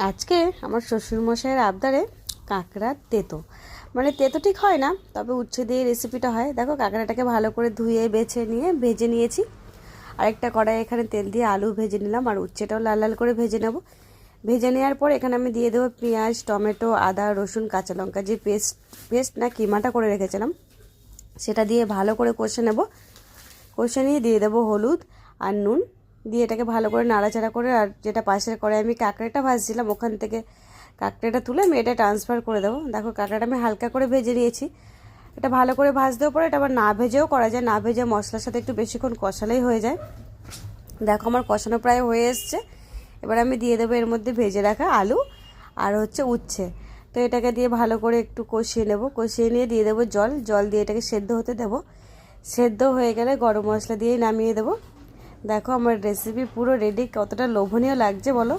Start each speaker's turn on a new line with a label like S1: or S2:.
S1: আজকে আমার শ্বশুরমশাইয়ের আবদারে কাঁকড়ার তেতো, মানে তেতো ঠিক হয় না, তবে উচ্ছে দিয়ে রেসিপিটা হয়। দেখো কাঁকড়াটাকে ভালো করে ধুয়ে বেছে নিয়ে ভেজে নিয়েছি। আরেকটা কড়াই এখানে তেল দিয়ে আলু ভেজে নিলাম, আর উচ্ছেটাও লাল লাল করে ভেজে নেব। ভেজে নেওয়ার পর এখানে আমি দিয়ে দেবো পেঁয়াজ, টমেটো, আদা, রসুন, কাঁচা লঙ্কা, যে পেস্ট না কিমাটা করে রেখেছিলাম সেটা দিয়ে ভালো করে কষে নেব। কষে নিয়ে দিয়ে দেবো হলুদ আর নুন, দিয়ে এটাকে ভালো করে নাড়াচাড়া করে, আর যেটা পাশের কড়াই আমি কাঁকড়াটা ভাজছিলাম ওখান থেকে কাঁকড়াটা তুলে আমি এটা ট্রান্সফার করে দেবো। দেখো কাঁকড়াটা আমি হালকা করে ভেজে নিয়েছি। এটা ভালো করে ভাজতেও পরে, এটা আবার না ভেজেও করা যায়, না ভেজে মশলার সাথে একটু বেশিক্ষণ কষালেই হয়ে যায়। দেখো আমার কষানো প্রায় হয়ে এসছে। এবার আমি দিয়ে দেবো এর মধ্যে ভেজে রাখা আলু আর উচ্ছে। তো এটাকে দিয়ে ভালো করে একটু কষিয়ে নেব। কষিয়ে নিয়ে দিয়ে দেবো জল, জল দিয়ে এটাকে সেদ্ধ হতে দেবো। সেদ্ধ হয়ে গেলে গরম মশলা দিয়ে নামিয়ে দেবো। দেখো আমার রেসিপি পুরো রেডি। কতটা লোভনীয় লাগছে বলো।